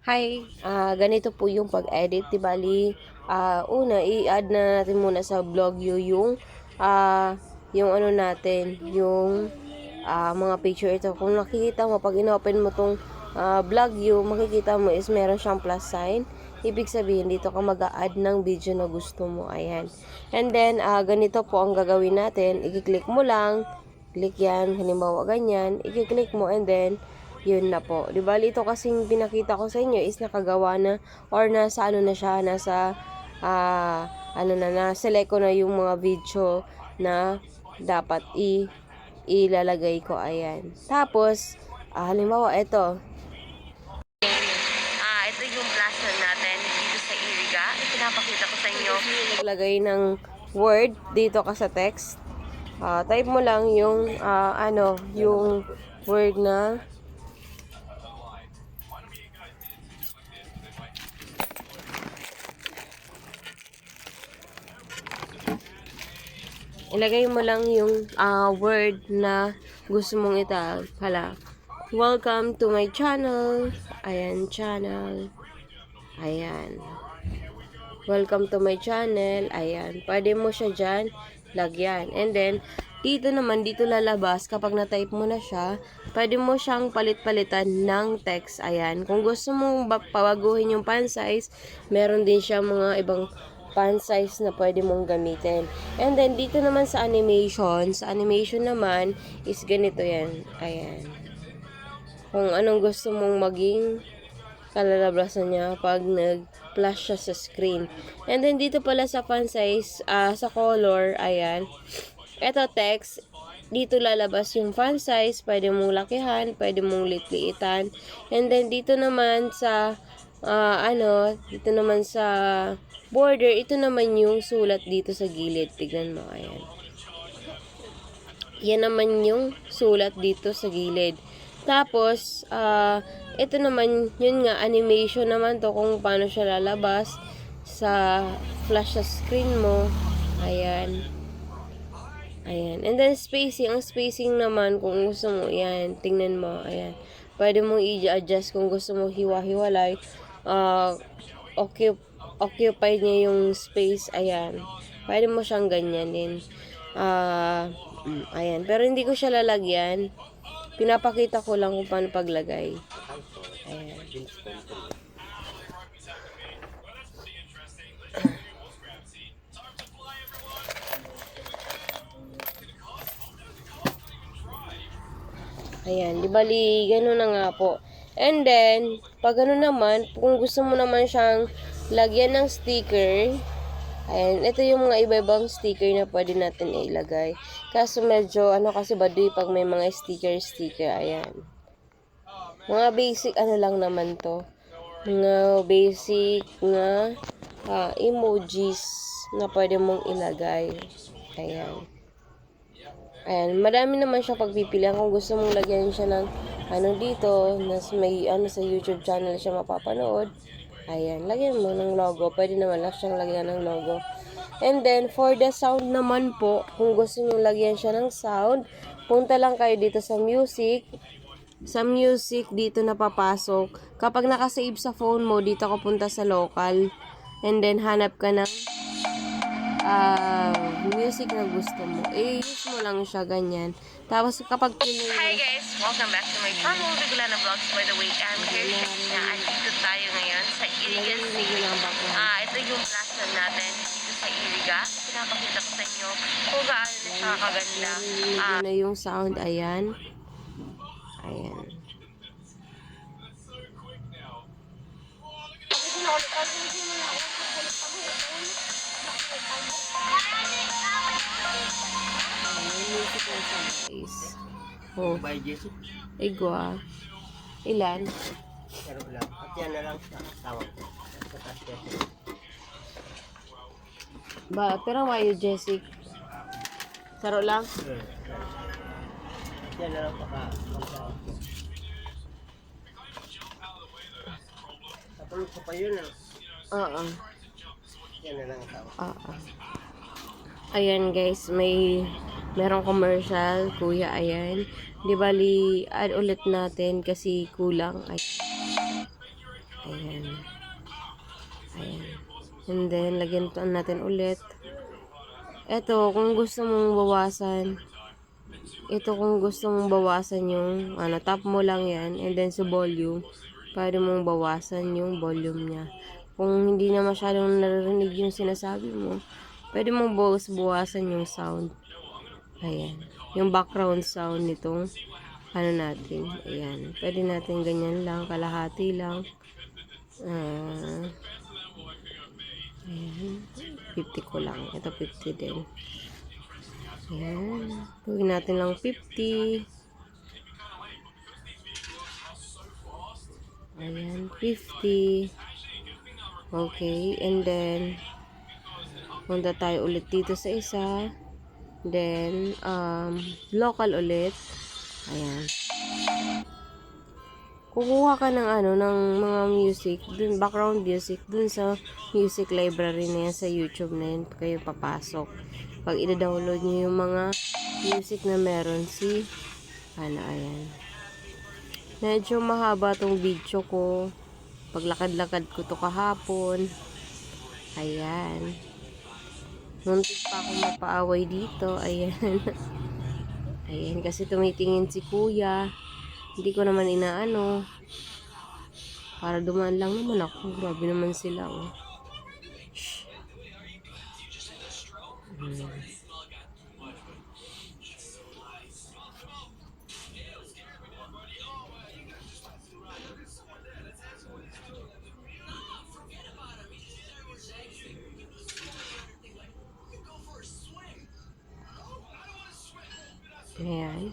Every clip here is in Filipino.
Hi, ganito po yung pag-edit, di bali, una, i-add na natin muna sa vlog yung ano natin, yung mga picture ito. Kung nakikita mo, pag inopen mo tong vlog makikita mo is meron siyang plus sign. Ibig sabihin, dito ka mag-a-add ng video na gusto mo, ayan. And then, ganito po ang gagawin natin, i-click mo lang, click yan, halimbawa ganyan, i-click mo and then, yun na po. Di ba ito kasing pinakita ko sa inyo is nakagawa na or nasa ano na siya, nasa select ko na yung mga video na dapat ilalagay ko. Ayan. Tapos, halimbawa ito. Ito yung blaster natin dito sa Iriga. Pinapakita ko sa inyo. Naglagay ng word dito ka sa text. Type mo lang yung yung word na ilagay mo lang yung word na gusto mong itag. Hala. Welcome to my channel. Ayan, channel. Ayan. Welcome to my channel. Ayan. Pwede mo siya dyan lagyan. And then, dito naman, dito lalabas, kapag na-type mo na siya, pwede mo siyang palit-palitan ng text. Ayan. Kung gusto mong pawaguhin yung font size, meron din siya mga ibang font size na pwede mong gamitin. And then, dito naman sa animation naman, is ganito yan. Ayan. Kung anong gusto mong maging kalalabasan niya pag nag-flash siya sa screen. And then, dito pala sa font size, sa color, ayan. Ito text, dito lalabas yung font size, pwede mong lakihan, pwede mong litliitan. And then, dito naman sa, dito naman sa border, ito naman yung sulat dito sa gilid. Tignan mo, ayan. Yan naman yung sulat dito sa gilid. Tapos, ito naman, yun nga, animation naman to kung paano siya lalabas sa flash sa screen mo. Ayan. Ayan. And then, spacing. Ang spacing naman, kung gusto mo, ayan, tingnan mo, ayan. Pwede mong i-adjust kung gusto mo hiwa-hiwalay. Occupy niya yung space, ayan. Pwede mo siyang ganyanin. Ayan. Pero hindi ko siya lalagyan. Pinapakita ko lang kung paano paglagay. Ayan. Ayan, di bali, gano'n na nga po. And then, pag gano'n naman, kung gusto mo naman siyang lagyan ng sticker, ayan, ito yung mga iba-ibang sticker na pwede natin ilagay. Kaso medyo, kasi baduy pag may mga sticker, ayan. Mga basic, lang naman to. Mga basic na emojis na pwede mong ilagay. Ayan. Ayan, marami naman siya pagpipilian kung gusto mong lagyan siya ng dito, may sa YouTube channel siya mapapanood. Ayan, lagyan mo ng logo. Pwede naman lang siyang lagyan ng logo. And then, for the sound naman po, kung gusto nyo lagyan siya ng sound, punta lang kayo dito sa music. Sa music, dito na papasok. Kapag nakasave sa phone mo, dito ka punta sa local. And then, hanap ka ng music na gusto mo. I-use mo lang siya ganyan. Tapos kapag Hi guys! Welcome back to my channel, Bigla na Vlogs. By the way, I'm here na andito tayo ngayon sa Iriga City. Ito yung plaza natin dito sa Iriga. Pinapakita ko sa inyo kung gaano na siya kaganda. Na yung sound, ayan. Ayan. Oh. By Jesse. Igwa. Ilan? Pero lang. At yan na lang sa tawag ko. Sa taas Jesse. Pero wayo, Jessic. Saro lang? At yan na lang pagkawag ko. Tapos ko pa yun. Oo. Yan na lang ang tawag. Oo. Ayan guys, merong commercial, kuya, ayan. Di bali, add ulit natin kasi kulang. Ayan. Ayan. And then, lagyan natin ulit. Ito, kung gusto mong bawasan, yung, tap mo lang yan, and then sa volume, pwede mong bawasan yung volume niya. Kung hindi na masyadong naririnig yung sinasabi mo, pwede mong bawasan yung sound. Ayan. Yung background sound nitong, natin. Ayan. Pwede natin ganyan lang, kalahati lang. Ayan. 50 ko lang. Ito 50 din. Ayan. Gawin natin lang 50. Ayan. 50. Okay. And then, punta tayo ulit dito sa isa. Then, local ulit. Ayan. Kukuha ka ng mga music, dun, background music, dun sa music library na yan, sa YouTube na yan, kayo papasok. Pag i-download nyo yung mga music na meron ayan. Medyo mahaba tong video ko. Paglakad-lakad ko to kahapon. Ayan. Muntik pa akong mapaaway dito. Ayan. Ayan, kasi tumitingin si kuya. Hindi ko naman inaano. Para dumaan lang naman ako. Grabe naman sila, oh. Shh. Ayan.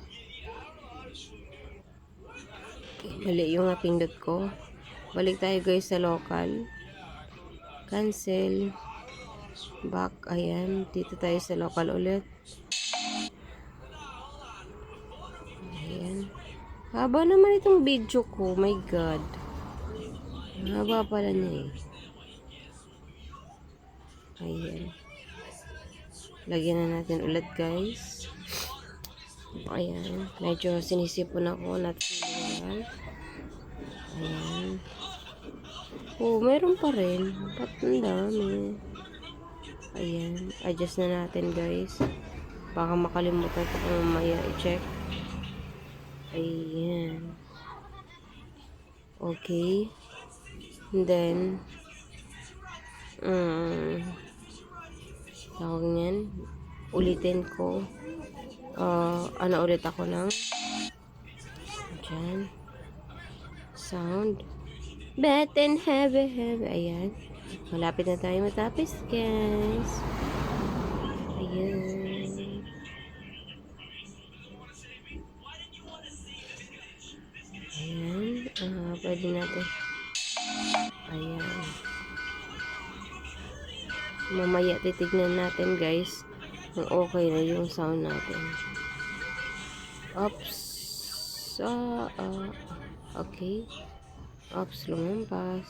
Mali yung napindot ko. Balik tayo guys sa local. Cancel. Back. Ayan. Dito tayo sa local ulit. Ayan. Haba naman itong video ko. My God. Haba pala niya eh. Ayan. Lagyan na natin ulit guys. Ayan. Medyo sinisipon ako. Natin. Ayan. Oh, meron pa rin. Ba't ang dami? Ayan. Adjust na natin guys. Baka makalimutan ko kung mamaya i-check. Ayan. Okay. And then, tawag niyan. Ulitin ko. Ulit ako ng dyan. Sound. Bet and heavy. Ayan. Malapit na tayo matapos, guys. Ayan. Ayan. Pwede natin. Ayan. Mamaya titignan natin, guys, kung okay na yung sound natin. Oops. Okay. Oops, lumampas.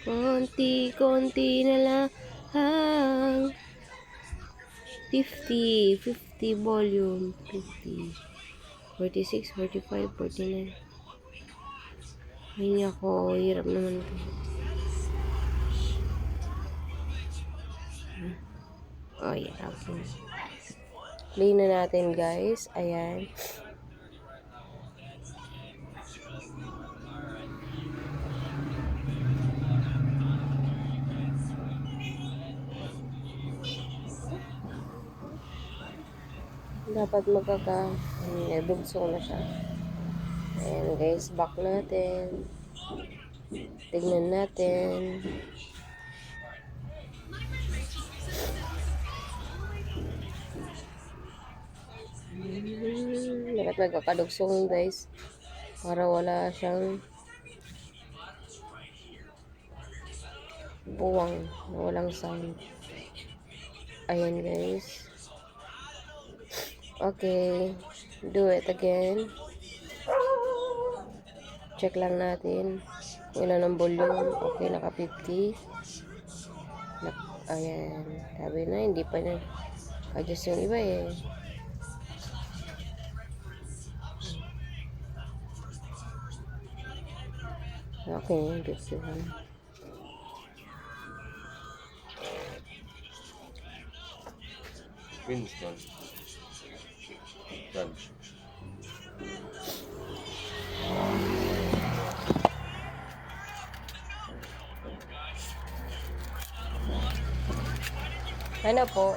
Konti na lang. 50 volume. 50. 46, 45, 49. Ay, ako. Hirap naman ito. Oh, yeah. Okay. Play na natin, guys. Ayan. Dapat bugso na siya. Ayan guys, back natin. Tignan natin. Dapat magkakadugsong guys. Para wala siyang buwang. Walang sound. Ayan guys. Okay, do it again. Check lang natin kung ilan ang volume. Okay, naka 50. Ayan, sabi na, hindi pa na adjust yung iba eh. Okay, this one. Winston. Done. Ano po?